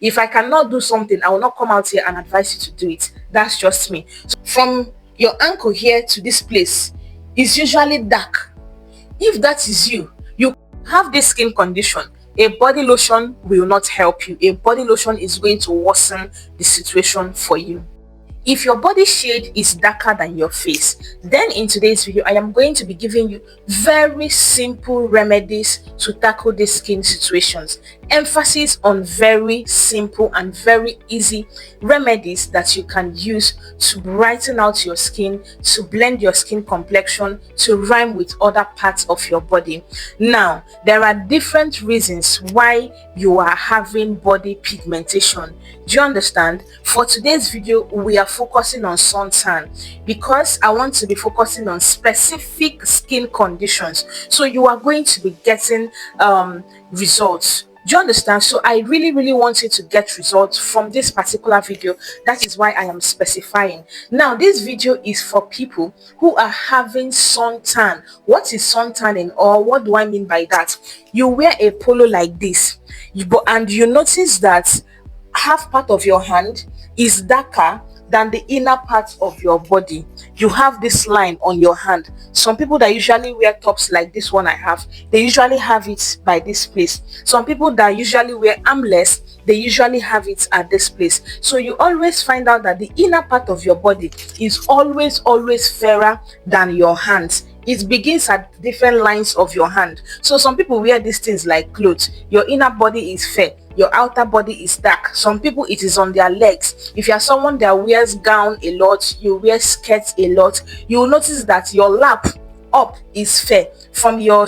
If I cannot do something, I will not come out here and advise you to do it. That's just me. So from your ankle here to this place is usually dark. If that is you, you have this skin condition, a body lotion will not help you. A body lotion is going to worsen the situation for you. If your body shade is darker than your face, then in today's video I am going to be giving you very simple remedies to tackle these skin situations. Emphasis on very simple and very easy remedies that you can use to brighten out your skin, to blend your skin complexion, to rhyme with other parts of your body. Now, there are different reasons why you are having body pigmentation. Do you understand? For today's video, we are focusing on suntan because I want to be focusing on specific skin conditions. So you are going to be getting results. Do you understand? So I really want you to get results from this particular video. That is why I am specifying. Now, this video is for people who are having suntan. What is suntanning, or what do I mean by that? You wear a polo like this, and you notice that half part of your hand is darker than the inner part of your body. You have this line on your hand. Some people that usually wear tops like this one I have, they usually have it by this place. Some people that usually wear armless, they usually have it at this place. So you always find out that the inner part of your body is always fairer than your hands. It begins at different lines of your hand. So some people wear these things like clothes. Your inner body is fair, your outer body is dark. Some people, it is on their legs. If you are someone that wears gown a lot, you wear skirts a lot, you will notice that your lap up is fair. From your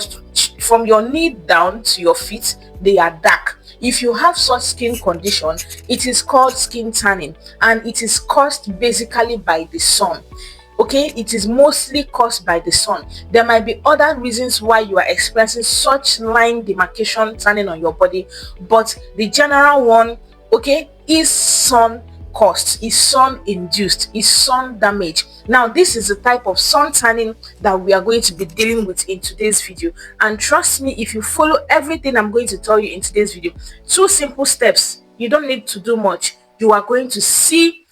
knee down to your feet, they are dark. If you have such skin condition, it is called skin tanning, and it is caused basically by the sun. Okay, it is mostly caused by the sun. There might be other reasons why you are experiencing such line demarcation tanning on your body, but the general one, okay, is sun caused, is sun induced, is sun damage. Now, this is the type of sun tanning that we are going to be dealing with in today's video, and trust me, if you follow everything I'm going to tell you in today's video, 2 simple steps, you don't need to do much, you are going to see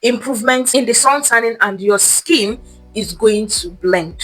improvements in the sun tanning, and your skin is going to blend.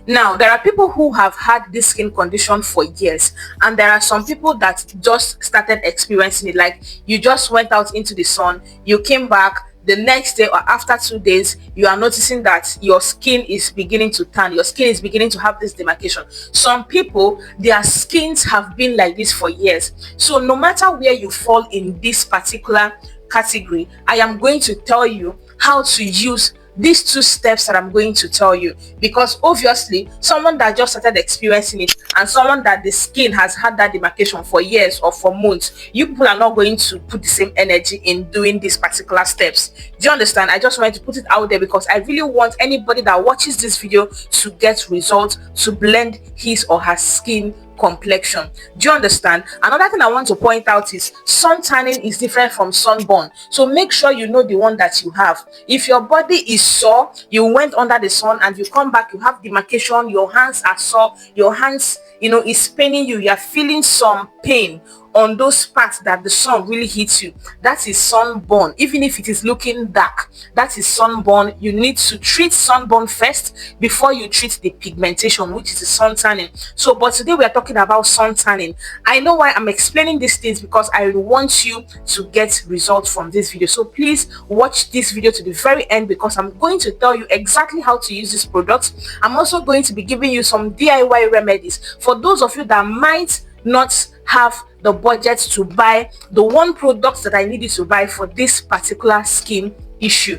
Now, there are people who have had this skin condition for years, and there are some people that just started experiencing it. Like, you just went out into the sun, you came back, the next day or after 2 days, you are noticing that your skin is beginning to tan, your skin is beginning to have this demarcation. Some people, their skins have been like this for years. So no matter where you fall in this particular category, I am going to tell you how to use these 2 steps that I'm going to tell you, because obviously someone that just started experiencing it and someone that the skin has had that demarcation for years or for months, you people are not going to put the same energy in doing these particular steps. Do you understand? I just wanted to put it out there because I really want anybody that watches this video to get results, to blend his or her skin complexion. Do you understand? Another thing I want to point out is sun tanning is different from sunburn. So make sure you know the one that you have. If your body is sore, you went under the sun and you come back, you have demarcation, your hands are sore, your hands, is paining you, you are feeling some pain on those parts that the sun really hits you, that is sunburn. Even if it is looking dark, that is sunburn. You need to treat sunburn first before you treat the pigmentation, which is the sun tanning. So, but today we are talking about sun tanning. I know why I'm explaining these things, because I want you to get results from this video. So please watch this video to the very end, because I'm going to tell you exactly how to use this product. I'm also going to be giving you some DIY remedies for those of you that might not have the budget to buy the one product that I needed to buy for this particular skin issue.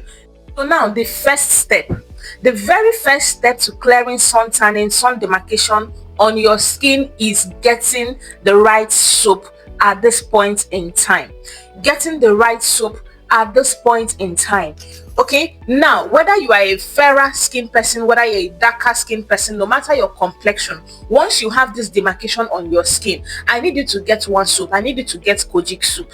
So now, the very first step to clearing sun tanning, sun demarcation on your skin is getting the right soap at this point in time. Getting the right soap at this point in time. Okay, now whether you are a fairer skin person, whether you're a darker skin person, no matter your complexion, once you have this demarcation on your skin, I need you to get one soap. I need you to get kojic soup.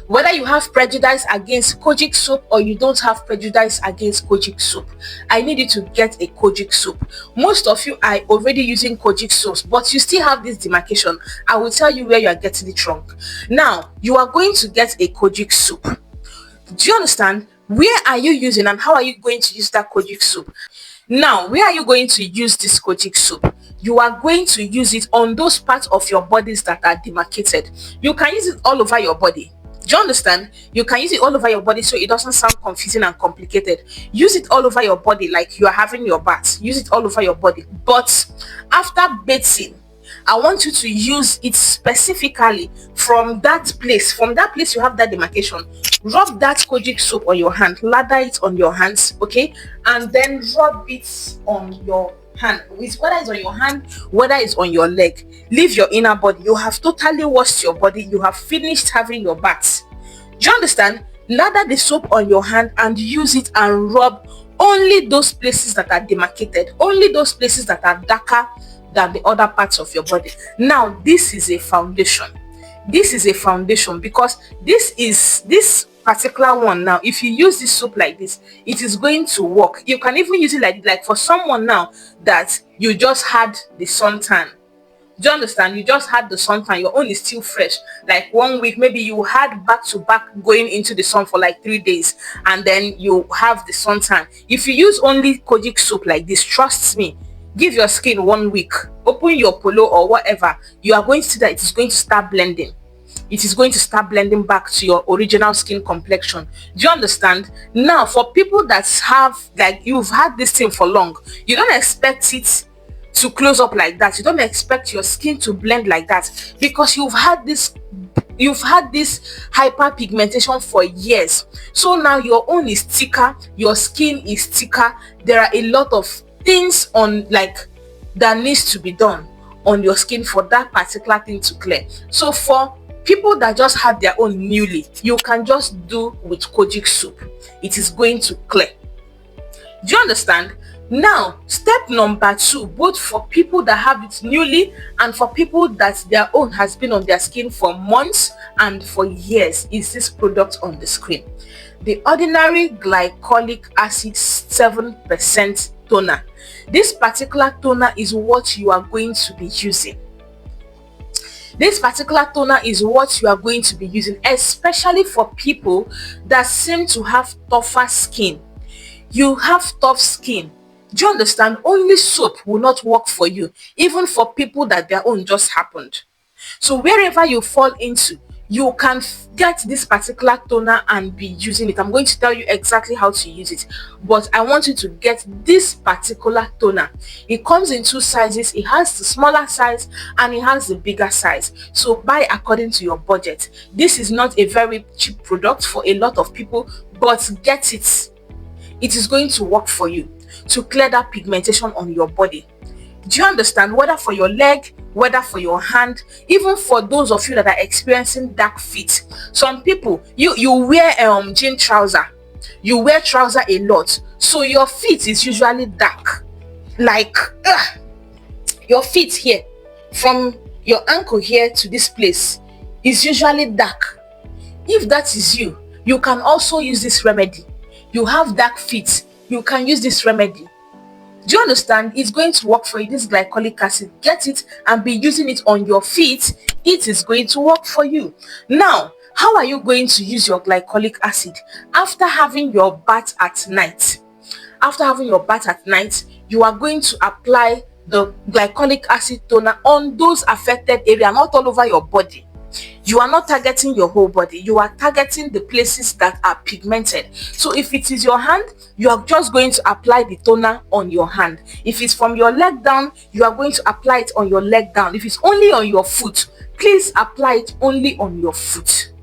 Whether you have prejudice against kojic soap or you don't have prejudice against kojic soap, I need you to get a kojic soap. Most of you are already using kojic soaps, but you still have this demarcation. I will tell you where you are getting it wrong. Now, you are going to get a kojic soap. Do you understand? Where are you using and how are you going to use that kojic soap? Now, where are you going to use this kojic soap? You are going to use it on those parts of your bodies that are demarcated. You can use it all over your body. Do you understand? You can use it all over your body so it doesn't sound confusing and complicated. Use it all over your body like you are having your bath. Use it all over your body. But after bathing, I want you to use it specifically from that place. From that place you have that demarcation. Rub that kojic soap on your hand. Lather it on your hands, okay? And then rub it on your hand. Whether it's on your hand, whether it's on your leg. Leave your inner body. You have totally washed your body. You have finished having your bath. Do you understand? Lather the soap on your hand and use it and rub only those places that are demarcated. Only those places that are darker than the other parts of your body. Now, this is a foundation. This is a foundation because this particular one. Now, if you use this soap like this, it is going to work. You can even use it like for someone now that you just had the suntan. Do you understand? You just had the suntan. Your own is still fresh. Like 1 week, maybe you had back to back going into the sun for like 3 days, and then you have the suntan. If you use only kojic soap like this, trust me, give your skin 1 week, open your polo or whatever, you are going to see that it is going to start blending. It is going to start blending back to your original skin complexion. Do you understand? Now, for people that have, like, you've had this thing for long, you don't expect it to close up like that. You don't expect your skin to blend like that because you've had this hyperpigmentation for years. So now your own is thicker, your skin is thicker. There are a lot of things on that needs to be done on your skin for that particular thing to clear. So for people that just had their own newly, you can just do with kojic soap. It is going to clear. Do you understand? Now, step number 2, both for people that have it newly and for people that their own has been on their skin for months and for years, is this product on the screen. The Ordinary Glycolic Acid 7% toner. This particular toner is what you are going to be using. This particular toner is what you are going to be using, especially for people that seem to have tougher skin. You have tough skin. Do you understand? Only soap will not work for you, even for people that their own just happened. So wherever you fall into, you can get this particular toner and be using it. I'm going to tell you exactly how to use it, but I want you to get this particular toner. It comes in 2 sizes. It has the smaller size and it has the bigger size. So buy according to your budget. This is not a very cheap product for a lot of people, but get it. It is going to work for you to clear that pigmentation on your body. Do you understand? Whether for your leg, whether for your hand, even for those of you that are experiencing dark feet. Some people, you wear jean trouser, you wear trouser a lot, so your feet is usually dark. Like your feet here, from your ankle here to this place, is usually dark. If that is you, you can also use this remedy. You have dark feet, you can use this remedy. Do you understand? It's going to work for you. This glycolic acid, get it and be using it on your feet. It is going to work for you. Now, how are you going to use your glycolic acid? After having your bath at night. After having your bath at night, you are going to apply the glycolic acid toner on those affected areas, not all over your body. You are not targeting your whole body. You are targeting the places that are pigmented. So if it is your hand, you are just going to apply the toner on your hand. If it's from your leg down, you are going to apply it on your leg down. If it's only on your foot, please apply it only on your foot.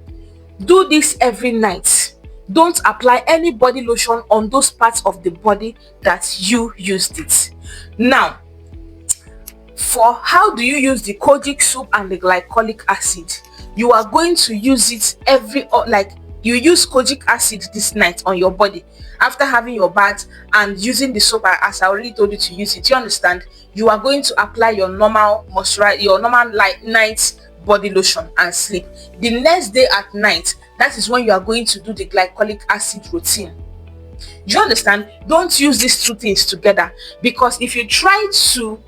Do this every night. Don't apply any body lotion on those parts of the body that you used it. Now, for how do you use the kojic soap and the glycolic acid? You are going to use it you use kojic acid this night on your body after having your bath and using the soap as I already told you to use it. You understand? You are going to apply your normal moisturizer, your normal night body lotion and sleep. The next day at night, That is when you are going to do the glycolic acid routine. Do you understand? Don't use these two things together, because if you try to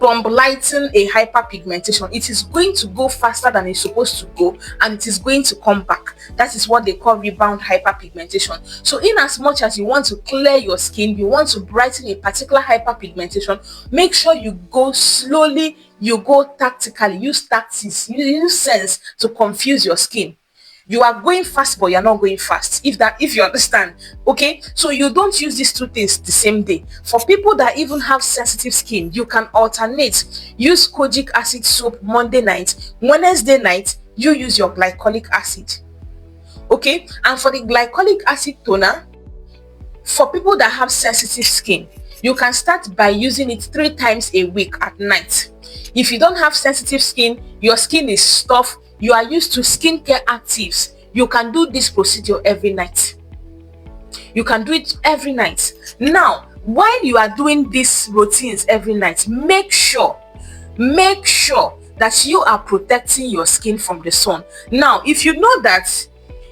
bomb lighten a hyperpigmentation, it is going to go faster than it's supposed to go, and it is going to come back. That is what they call rebound hyperpigmentation. So in as much as you want to clear your skin, you want to brighten a particular hyperpigmentation, make sure you go slowly, you go tactically, use tactics, use sense to confuse your skin. You are going fast, but you're not going fast, if you understand. Okay, so you don't use these two things the same day. For people that even have sensitive skin, you can alternate. Use kojic acid soap Monday night, Wednesday night you use your glycolic acid. Okay, and for the glycolic acid toner, for people that have sensitive skin, you can start by using it 3 times a week at night. If you don't have sensitive skin, your skin is tough, you are used to skincare actives, you can do this procedure every night. You can do it every night. Now, while you are doing these routines every night, make sure that you are protecting your skin from the sun. Now, if you know that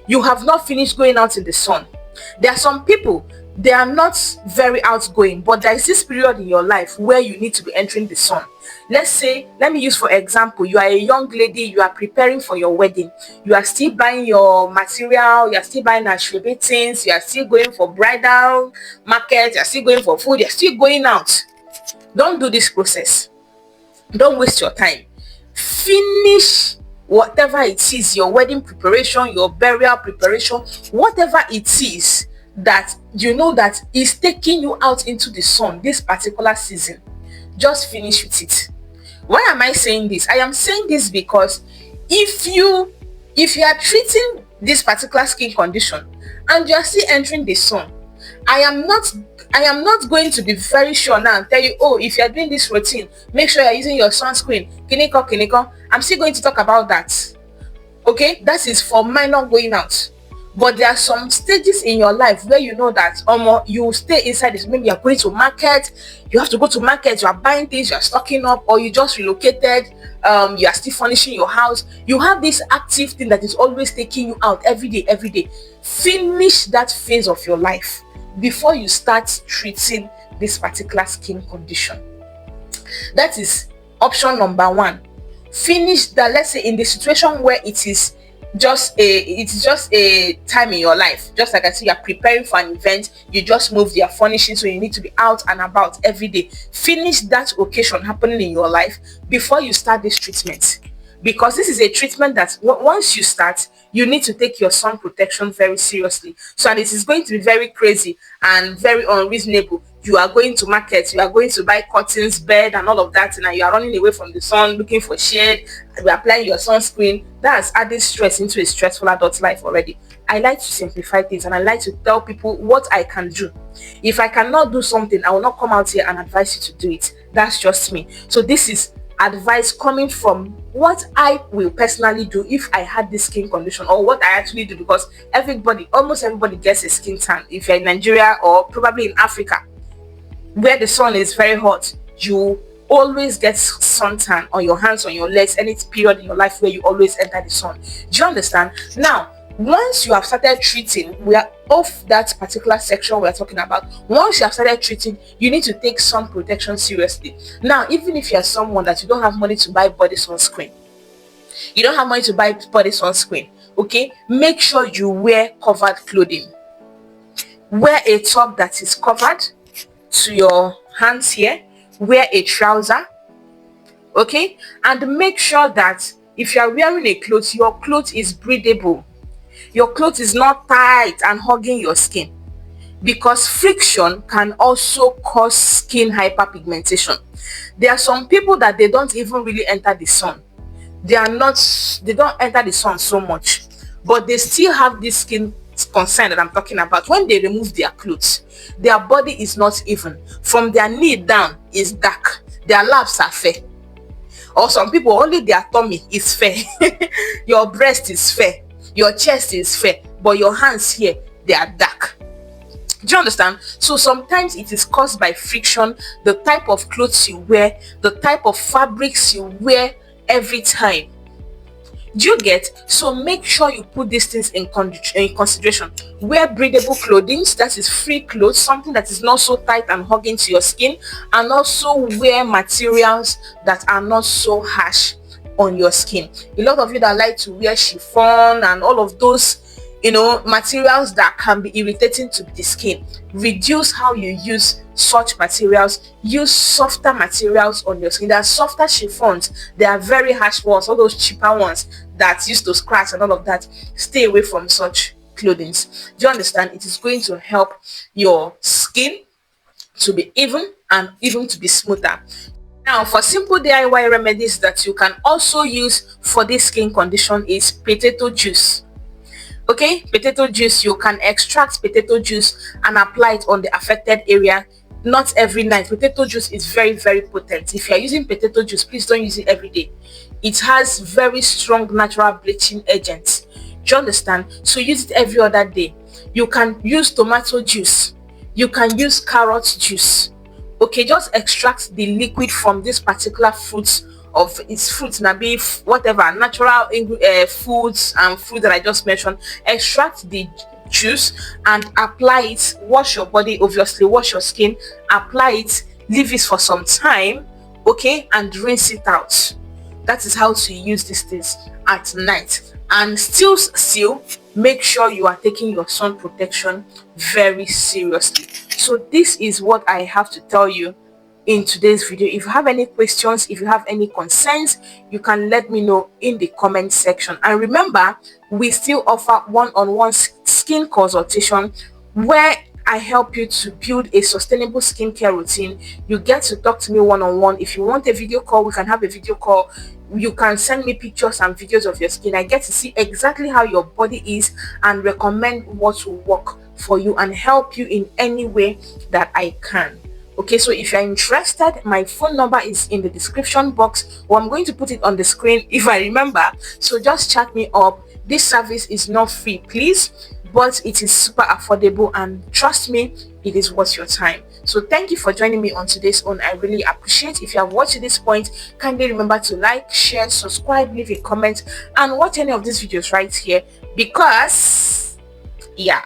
you have not finished going out in the sun, there are some people, they are not very outgoing, but there is this period in your life where you need to be entering the sun. Let's say, let me use for example, you are a young lady, you are preparing for your wedding, you are still buying your material, you are still buying ashwabi things, you are still going for bridal market, you are still going for food, you are still going out. Don't do this process. Don't waste your time. Finish whatever it is, your wedding preparation, your burial preparation, whatever it is that you know that is taking you out into the sun this particular season. Just finish with it. Why am I saying this? I am saying this because if you are treating this particular skin condition and you are still entering the sun, I am not going to be very sure now and tell you, oh, if you are doing this routine, make sure you're using your sunscreen. Kiniko. I'm still going to talk about that. Okay, that is for minor going out. But there are some stages in your life where you know that you stay inside this. Maybe you're going to market, you have to go to market, you are buying things, you are stocking up, or you just relocated, you are still furnishing your house. You have this active thing that is always taking you out every day. Finish that phase of your life before you start treating this particular skin condition. That is option number 1. Finish that. Let's say in the situation where it is just a time in your life, just like I said, you are preparing for an event, you just moved, you are furnishing, so you need to be out and about every day. Finish that occasion happening in your life before you start this treatment, because this is a treatment that once you start, you need to take your sun protection very seriously. So, and it is going to be very crazy and very unreasonable. You are going to market, you are going to buy curtains, bed and all of that, and you are running away from the sun looking for shade, you are applying your sunscreen. That's adding stress into a stressful adult life already. I like to simplify things, and I like to tell people what I can do. If I cannot do something, I will not come out here and advise you to do it. That's just me. So this is advice coming from what I will personally do if I had this skin condition, or what I actually do, because almost everybody gets a skin tan. If you're in Nigeria or probably in Africa where the sun is very hot, you always get suntan on your hands, on your legs, any period in your life where you always enter the sun. Do you understand? Now, once you have started treating, we are off that particular section we're talking about. Once you have started treating, you need to take sun protection seriously. Now, even if you're someone that you don't have money to buy body sunscreen, okay, make sure you wear covered clothing. Wear a top that is covered to your hands here, wear a trouser, okay, and make sure that if you are wearing a cloth, your cloth is breathable. Your cloth is not tight and hugging your skin, because friction can also cause skin hyperpigmentation. There are some people that they don't even really enter the sun. They don't enter the sun so much, but they still have this skin concern that I'm talking about. When they remove their clothes, their body is not even. From their knee down is dark. Their laps are fair. Or some people, only their tummy is fair. Your breast is fair. Your chest is fair. But your hands here, they are dark. Do you understand? So sometimes it is caused by friction, the type of clothes you wear, the type of fabrics you wear every time. Do you get? So make sure you put these things in consideration. Wear breathable clothing, that is free clothes, something that is not so tight and hugging to your skin, and also wear materials that are not so harsh on your skin. A lot of you that like to wear chiffon and all of those, materials that can be irritating to the skin, reduce how you use such materials. Use softer materials on your skin. There are softer chiffons, there are very harsh ones, all those cheaper ones that used to scratch and all of that. Stay away from such clothing. Do you understand? It is going to help your skin to be even and even to be smoother. Now, for simple DIY remedies that you can also use for this skin condition is potato juice. Okay, potato juice, you can extract potato juice and apply it on the affected area. Not every night. Potato juice is very, very potent. If you are using potato juice, please don't use it every day. It has very strong natural bleaching agents. Do you understand? So use it every other day. You can use tomato juice, you can use carrot juice. Okay, just extract the liquid from this particular fruit, of its fruits, na be whatever natural foods and fruit that I just mentioned. Extract the juice and apply it. Wash your body, obviously wash your skin, apply it, leave it for some time, okay, and rinse it out. That is how to use these things at night. And still make sure you are taking your sun protection very seriously. So this is what I have to tell you in today's video. If you have any questions, if you have any concerns, you can let me know in the comment section. And remember, we still offer one-on-one skin consultation where I help you to build a sustainable skincare routine. You get to talk to me one-on-one. If you want a video call, we can have a video call. You can send me pictures and videos of your skin. I get to see exactly how your body is and recommend what will work for you and help you in any way that I can. Okay, so if you're interested, my phone number is in the description box, or I'm going to put it on the screen if I remember. So just chat me up. This service is not free, please, but it is super affordable, and trust me, it is worth your time. So thank you for joining me on today's own. I really appreciate. If you have watched to this point, kindly remember to like, share, subscribe, leave a comment, and watch any of these videos right here, because yeah.